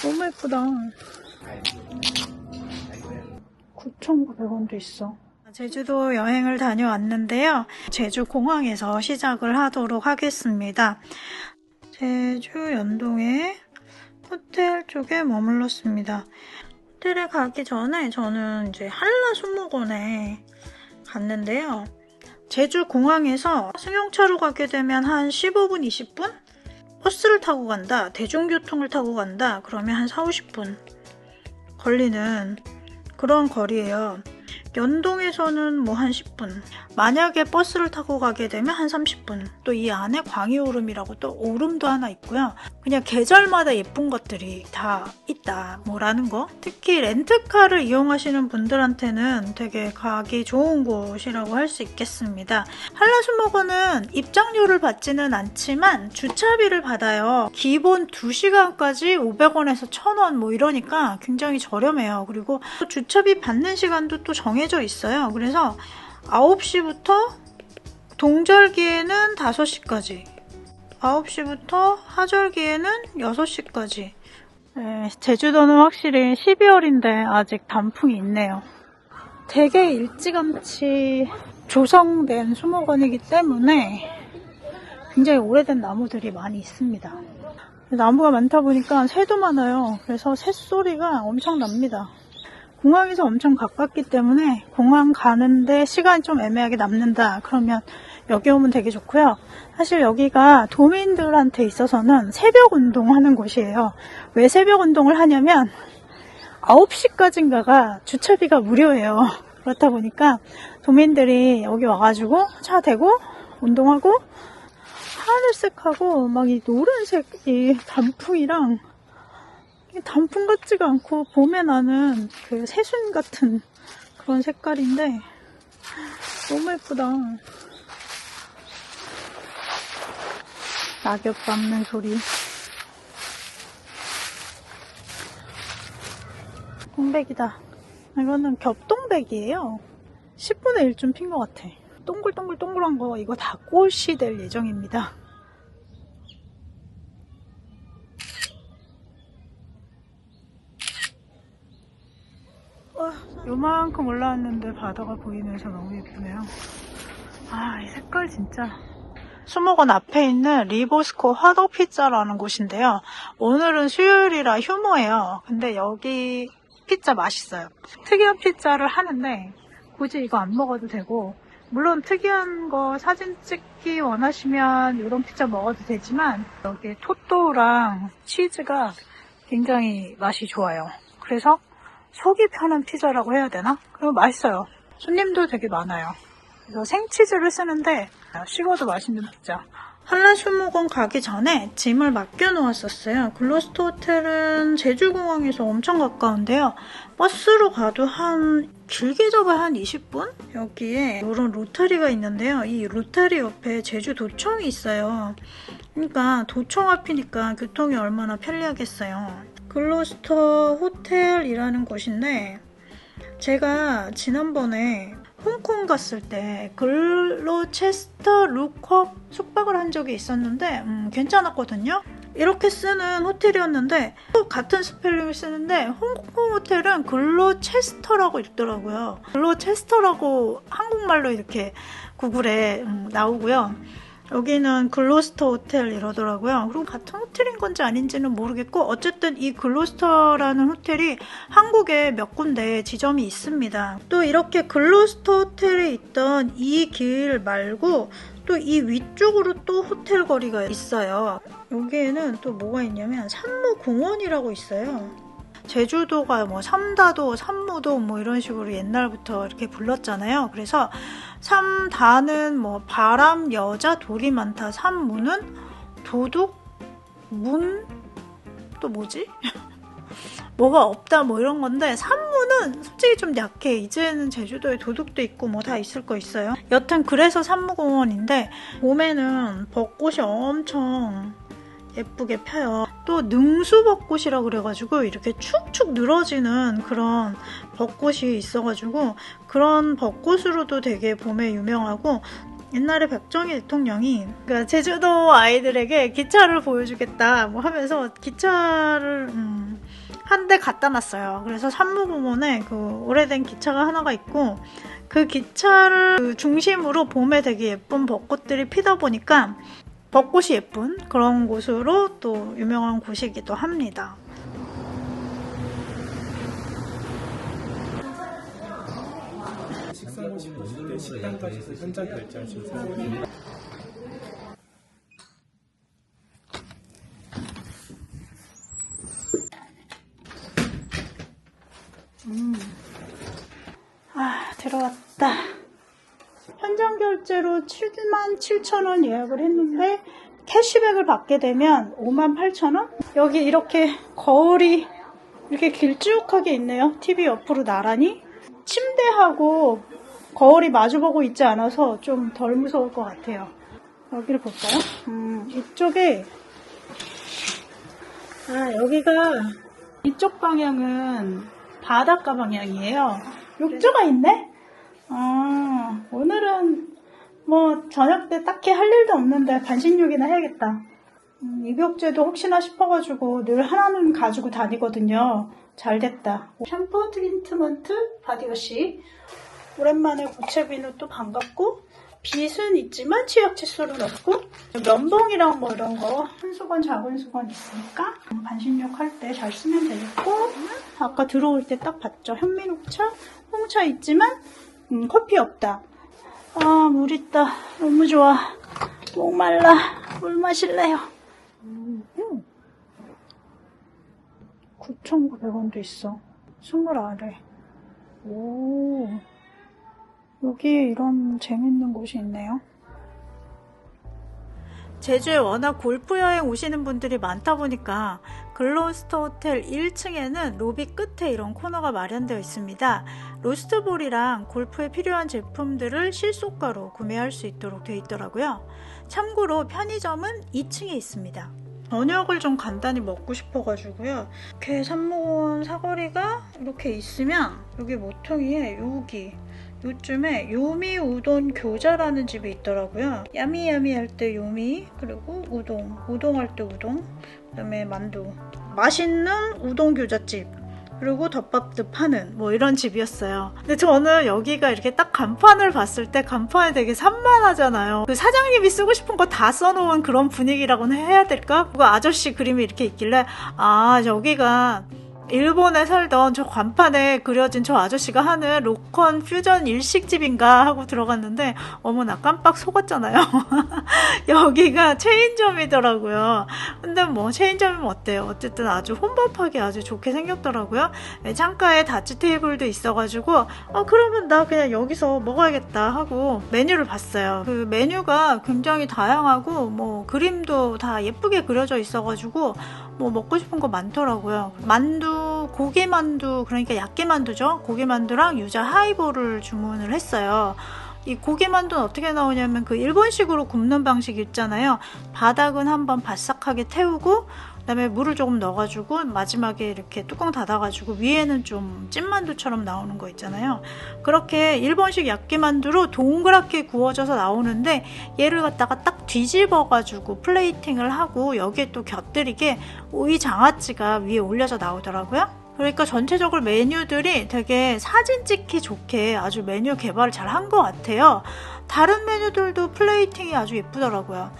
너무 예쁘다. 9,900원도 있어. 제주도 여행을 다녀왔는데요. 제주 공항에서 시작을 하도록 하겠습니다. 제주 연동의 호텔 쪽에 머물렀습니다. 호텔에 가기 전에 저는 이제 한라수목원에 갔는데요. 제주 공항에서 승용차로 가게 되면 한 15분, 20분? 버스를 타고 간다, 대중교통을 타고 간다, 그러면 한 4, 50분 걸리는 그런 거리예요. 연동에서는 뭐 한 10분, 만약에 버스를 타고 가게 되면 한 30분. 또 이 안에 광희오름이라고 또 오름도 하나 있고요. 그냥 계절마다 예쁜 것들이 다 있다 뭐라는 거. 특히 렌트카를 이용하시는 분들한테는 되게 가기 좋은 곳이라고 할 수 있겠습니다. 한라수목원은 입장료를 받지는 않지만 주차비를 받아요. 기본 2시간까지 500원에서 1,000원 뭐 이러니까 굉장히 저렴해요. 그리고 주차비 받는 시간도 또 정해져 있어요. 그래서 9시부터 동절기에는 5시까지, 9시부터 하절기에는 6시까지. 네, 제주도는 확실히 12월인데 아직 단풍이 있네요. 되게 일찌감치 조성된 수목원이기 때문에 굉장히 오래된 나무들이 많이 있습니다. 나무가 많다 보니까 새도 많아요. 그래서 새소리가 엄청 납니다. 공항에서 엄청 가깝기 때문에 공항 가는데 시간이 좀 애매하게 남는다 그러면 여기 오면 되게 좋고요. 사실 여기가 도민들한테 있어서는 새벽 운동하는 곳이에요. 왜 새벽 운동을 하냐면 9시까지인가가 주차비가 무료예요. 그렇다 보니까 도민들이 여기 와가지고 차 대고 운동하고, 하늘색하고 막 이 노란색 이 단풍이랑, 단풍 같지가 않고 봄에 나는 그 새순 같은 그런 색깔인데 너무 예쁘다. 낙엽 밟는 소리. 홍백이다. 이거는 겹동백이에요. 10분의 1쯤 핀 것 같아. 동글동글동글한 거 이거 다 꽃이 될 예정입니다. 요만큼 올라왔는데 바다가 보이면서 너무 예쁘네요. 아, 이 색깔 진짜. 수목원 앞에 있는 리보스코 화덕피자라는 곳인데요. 오늘은 수요일이라 휴무예요. 근데 여기 피자 맛있어요. 특이한 피자를 하는데 굳이 이거 안 먹어도 되고, 물론 특이한 거 사진 찍기 원하시면 이런 피자 먹어도 되지만 여기 토토랑 치즈가 굉장히 맛이 좋아요. 그래서 속이 편한 피자라고 해야 되나? 그리고 맛있어요. 손님도 되게 많아요. 그래서 생치즈를 쓰는데 식어도 맛있는 피자. 한라수목원 가기 전에 짐을 맡겨놓았었어요. 글로스터 호텔은 제주공항에서 엄청 가까운데요. 버스로 가도 길게 잡아야 한 20분? 여기에 이런 로타리가 있는데요. 이 로타리 옆에 제주도청이 있어요. 그러니까 도청 앞이니까 교통이 얼마나 편리하겠어요. 글로스터 호텔이라는 곳인데, 제가 지난번에 홍콩 갔을 때 글로체스터 루컵 숙박을 한 적이 있었는데 괜찮았거든요. 이렇게 쓰는 호텔이었는데 또 같은 스펠링을 쓰는데 홍콩 호텔은 글로체스터라고 읽더라고요. 글로체스터라고 한국말로 이렇게 구글에 나오고요. 여기는 글로스터 호텔 이러더라고요. 그리고 같은 호텔인 건지 아닌지는 모르겠고, 어쨌든 이 글로스터라는 호텔이 한국에 몇 군데 지점이 있습니다. 또 이렇게 글로스터 호텔에 있던 이 길 말고 또 이 위쪽으로 또 호텔 거리가 있어요. 여기에는 또 뭐가 있냐면 산무공원이라고 있어요. 제주도가 뭐 삼다도, 산무도 뭐 이런 식으로 옛날부터 이렇게 불렀잖아요. 그래서 삼다는 뭐 바람, 여자, 돌이 많다. 산무는 도둑, 문, 또 뭐지? 뭐가 없다 뭐 이런 건데, 산무는 솔직히 좀 약해. 이제는 제주도에 도둑도 있고 뭐 다 있을 거 있어요. 여튼 그래서 산무공원인데 봄에는 벚꽃이 엄청 예쁘게 펴요. 또 능수벚꽃이라 그래가지고 이렇게 축축 늘어지는 그런 벚꽃이 있어가지고 그런 벚꽃으로도 되게 봄에 유명하고, 옛날에 박정희 대통령이 그러니까 제주도 아이들에게 기차를 보여주겠다 뭐 하면서 기차를 한 대 갖다 놨어요. 그래서 산무공원에 그 오래된 기차가 하나가 있고 그 기차를 중심으로 봄에 되게 예쁜 벚꽃들이 피다 보니까 벚꽃이 예쁜 그런 곳으로 또 유명한 곳이기도 합니다. 식사 하시고 때 식당까지 현장 결제하셔서 들어왔다. 현장 결제로 77,000원 예약을 했는데 캐시백을 받게 되면 58,000원? 여기 이렇게 거울이 이렇게 길쭉하게 있네요. TV 옆으로 나란히. 침대하고 거울이 마주보고 있지 않아서 좀 덜 무서울 것 같아요. 여기를 볼까요? 이쪽에 여기가 이쪽 방향은 바닷가 방향이에요. 욕조가 있네? 오늘은 뭐 저녁 때 딱히 할 일도 없는데 반신욕이나 해야겠다. 입욕제도 혹시나 싶어가지고 늘 하나는 가지고 다니거든요. 잘됐다. 샴푸, 트리트먼트, 바디워시. 오랜만에 고체 비누 또 반갑고 빗은 있지만 치약 칫솔은 없고 면봉이랑 뭐 이런 거 한 수건 작은 수건 있으니까 반신욕 할 때 잘 쓰면 되겠고 아까 들어올 때 딱 봤죠. 현미녹차, 홍차 있지만 커피 없다. 물 있다. 너무 좋아. 목말라. 물 마실래요. 9,900원도 있어. 20아래. 오. 여기에 이런 재밌는 곳이 있네요. 제주에 워낙 골프 여행 오시는 분들이 많다 보니까 글로스터 호텔 1층에는 로비 끝에 이런 코너가 마련되어 있습니다. 로스트볼이랑 골프에 필요한 제품들을 실속가로 구매할 수 있도록 되어 있더라고요. 참고로 편의점은 2층에 있습니다. 저녁을 좀 간단히 먹고 싶어가지고요. 이렇게 산무공원 사거리가 이렇게 있으면 여기 모퉁이에 여기 요즘에 요미 우동 교자라는 집이 있더라고요. 야미야미 할 때 요미, 그리고 우동 할 때 우동, 그 다음에 만두. 맛있는 우동 교자집, 그리고 덮밥도 파는 뭐 이런 집이었어요. 근데 저는 여기가 이렇게 딱 간판을 봤을 때 간판이 되게 산만하잖아요. 그 사장님이 쓰고 싶은 거 다 써놓은 그런 분위기라고는 해야 될까? 그 아저씨 그림이 이렇게 있길래 여기가 일본에 살던 저 간판에 그려진 저 아저씨가 하는 로컨 퓨전 일식집인가 하고 들어갔는데 어머나 깜빡 속았잖아요. 여기가 체인점이더라고요. 근데 뭐 체인점이면 어때요? 어쨌든 아주 혼밥하게 아주 좋게 생겼더라고요. 창가에 다치 테이블도 있어가지고 그러면 나 그냥 여기서 먹어야겠다 하고 메뉴를 봤어요. 그 메뉴가 굉장히 다양하고 뭐 그림도 다 예쁘게 그려져 있어가지고 뭐 먹고 싶은 거 많더라고요. 만두, 고기만두, 그러니까 야끼만두죠. 고기만두랑 유자 하이볼을 주문을 했어요. 이 고기만두는 어떻게 나오냐면 그 일본식으로 굽는 방식 있잖아요. 바닥은 한번 바싹하게 태우고 그다음에 물을 조금 넣어가지고 마지막에 이렇게 뚜껑 닫아가지고 위에는 좀 찐만두처럼 나오는 거 있잖아요. 그렇게 일본식 야끼만두로 동그랗게 구워져서 나오는데 얘를 갖다가 딱 뒤집어가지고 플레이팅을 하고 여기에 또 곁들이게 오이 장아찌가 위에 올려져 나오더라고요. 그러니까 전체적으로 메뉴들이 되게 사진 찍기 좋게 아주 메뉴 개발을 잘 한 것 같아요. 다른 메뉴들도 플레이팅이 아주 예쁘더라고요.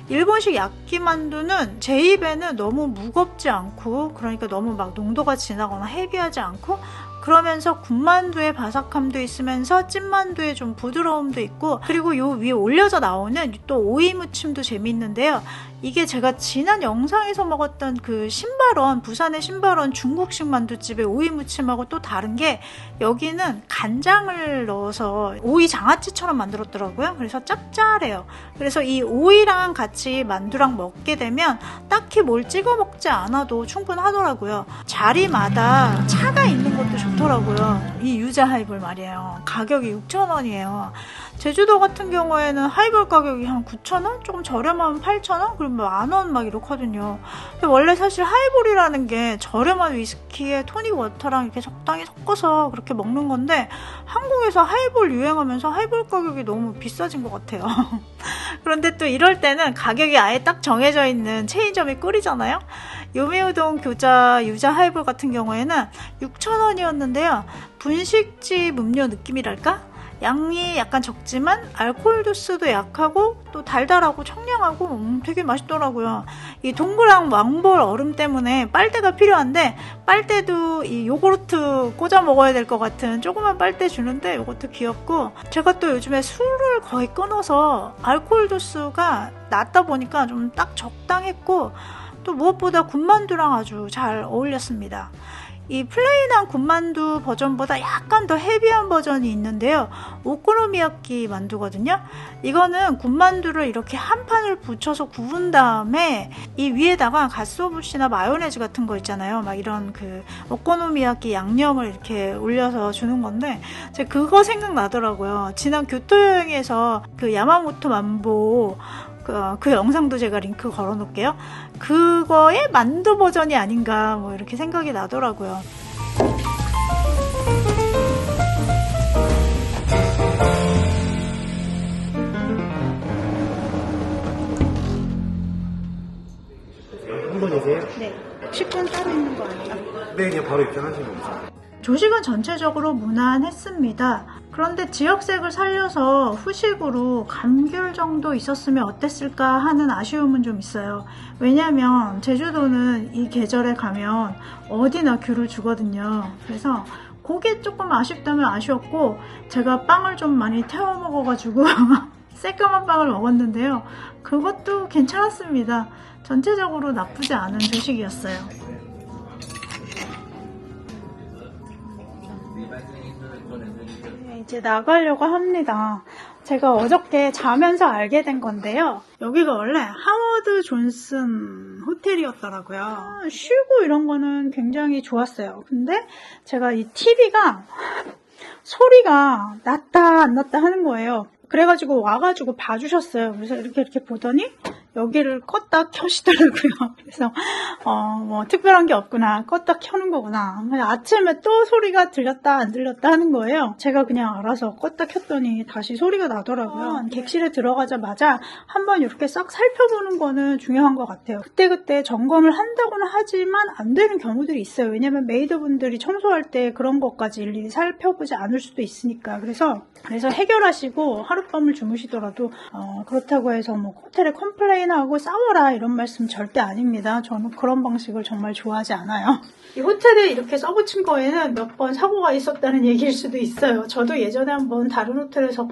일본식 야끼만두는 제 입에는 너무 무겁지 않고 그러니까 너무 막 농도가 진하거나 헤비하지 않고 그러면서 군만두의 바삭함도 있으면서 찐만두의 좀 부드러움도 있고 그리고 요 위에 올려져 나오는 또 오이 무침도 재밌는데요. 이게 제가 지난 영상에서 먹었던 그 신발원, 부산의 신발원 중국식 만두집의 오이 무침하고 또 다른 게 여기는 간장을 넣어서 오이 장아찌처럼 만들었더라고요. 그래서 짭짤해요. 그래서 이 오이랑 같이 만두랑 먹게 되면 딱히 뭘 찍어 먹지 않아도 충분하더라고요. 자리마다 차가 있는 것도 좋더라고요. 이 유자 하이볼 말이에요. 가격이 6,000원이에요. 제주도 같은 경우에는 하이볼 가격이 한 9,000원? 조금 저렴하면 8,000원? 그럼 만원 막 이렇거든요. 근데 원래 사실 하이볼이라는 게 저렴한 위스키에 토닉 워터랑 이렇게 적당히 섞어서 그렇게 먹는 건데 한국에서 하이볼 유행하면서 하이볼 가격이 너무 비싸진 것 같아요. 그런데 또 이럴 때는 가격이 아예 딱 정해져 있는 체인점이 꿀이잖아요. 요미우동 교자 유자 하이볼 같은 경우에는 6,000원이었는데요. 분식집 음료 느낌이랄까? 양이 약간 적지만 알코올 도수도 약하고 또 달달하고 청량하고 되게 맛있더라고요. 이 동그란 왕볼 얼음 때문에 빨대가 필요한데 빨대도 이 요구르트 꽂아 먹어야 될 것 같은 조그만 빨대 주는데 이것도 귀엽고, 제가 또 요즘에 술을 거의 끊어서 알코올 도수가 낮다 보니까 좀 딱 적당했고, 또 무엇보다 군만두랑 아주 잘 어울렸습니다. 이 플레인한 군만두 버전보다 약간 더 헤비한 버전이 있는데요. 오코노미야끼 만두거든요. 이거는 군만두를 이렇게 한 판을 붙여서 구운 다음에 이 위에다가 갓소부시나 마요네즈 같은 거 있잖아요. 막 이런 그 오코노미야끼 양념을 이렇게 올려서 주는 건데, 제가 그거 생각나더라고요. 지난 교토 여행에서 그 야마모토 만보 그 영상도 제가 링크 걸어 놓을게요. 그거의 만두 버전이 아닌가 뭐 이렇게 생각이 나더라고요. 한 분이세요? 네. 식권 따로 있는 거 아니에요? 네, 그냥 바로 입장하시면 됩니다. 조식은 전체적으로 무난했습니다. 그런데 지역색을 살려서 후식으로 감귤 정도 있었으면 어땠을까 하는 아쉬움은 좀 있어요. 왜냐면 제주도는 이 계절에 가면 어디나 귤을 주거든요. 그래서 그게 조금 아쉽다면 아쉬웠고, 제가 빵을 좀 많이 태워 먹어가지고 새까만 빵을 먹었는데요. 그것도 괜찮았습니다. 전체적으로 나쁘지 않은 조식이었어요. 이제 나가려고 합니다. 제가 어저께 자면서 알게 된 건데요. 여기가 원래 하워드 존슨 호텔이었더라고요. 쉬고 이런 거는 굉장히 좋았어요. 근데 제가 이 TV가 소리가 났다 안 났다 하는 거예요. 그래가지고 와가지고 봐주셨어요. 그래서 이렇게 보더니 여기를 껐다 켜시더라고요. 그래서 뭐 특별한 게 없구나, 껐다 켜는 거구나. 아침에 또 소리가 들렸다 안 들렸다 하는 거예요. 제가 그냥 알아서 껐다 켰더니 다시 소리가 나더라고요. 객실에 들어가자마자 한번 이렇게 싹 살펴보는 거는 중요한 것 같아요. 그때그때 점검을 한다고는 하지만 안 되는 경우들이 있어요. 왜냐면 메이드분들이 청소할 때 그런 것까지 일일이 살펴보지 않을 수도 있으니까. 그래서 해결하시고 하룻밤을 주무시더라도 그렇다고 해서 뭐 호텔에 컴플레인하고 싸워라 이런 말씀 절대 아닙니다. 저는 그런 방식을 정말 좋아하지 않아요. 이 호텔에 이렇게 써붙인 거에는 몇 번 사고가 있었다는 얘기일 수도 있어요. 저도 예전에 한번 다른 호텔에서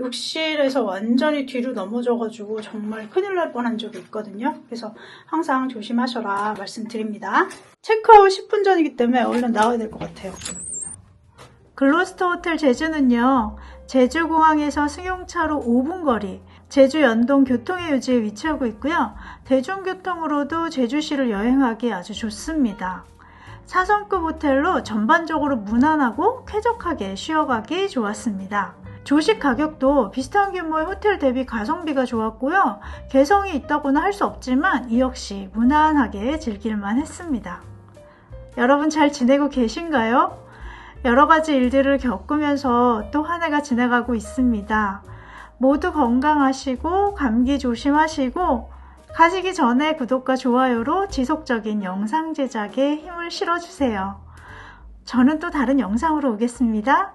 욕실에서 완전히 뒤로 넘어져가지고 정말 큰일 날 뻔한 적이 있거든요. 그래서 항상 조심하셔라 말씀드립니다. 체크아웃 10분 전이기 때문에 얼른 나와야 될 것 같아요. 글로스터 호텔 제주는요, 제주공항에서 승용차로 5분 거리, 제주 연동 교통의 요지에 위치하고 있고요. 대중교통으로도 제주시를 여행하기 아주 좋습니다. 4성급 호텔로 전반적으로 무난하고 쾌적하게 쉬어가기 좋았습니다. 조식 가격도 비슷한 규모의 호텔 대비 가성비가 좋았고요. 개성이 있다고는 할 수 없지만 이 역시 무난하게 즐길만 했습니다. 여러분 잘 지내고 계신가요? 여러 가지 일들을 겪으면서 또 한 해가 지나가고 있습니다. 모두 건강하시고 감기 조심하시고, 가시기 전에 구독과 좋아요로 지속적인 영상 제작에 힘을 실어주세요. 저는 또 다른 영상으로 오겠습니다.